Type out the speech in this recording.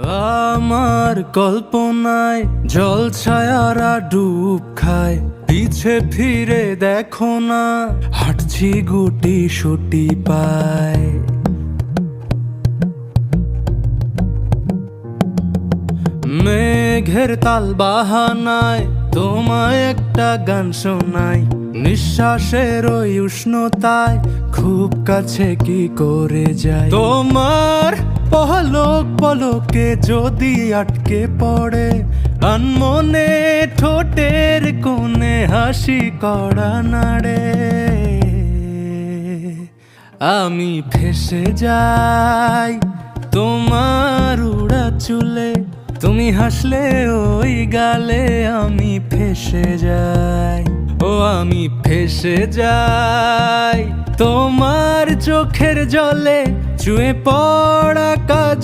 আমার কল্পনায় জল ছায়ারা ডুব খায়, পিছে ফিরে দেখো না হাঁটছি গুটি সুটি পায়। মেঘের তাল বাহানায় তোমায় একটা গান শোনাই, নিঃশ্বাসের ওই উষ্ণতায় খুব কাছে কি করে যায়। তোমার পলক পলকে যদি আটকে পড়ে, আনমনে ঠোঁটের কোণে হাসি কড়া নাড়ে, আমি ফেসে যাই তোমার উড়া চুলে। তুমি হাসলে ওই গালে আমি ফেসে যাই, ও আমি ফেসে যাই তোমার চোখের জলে, চুয়ে পড়া কাজল।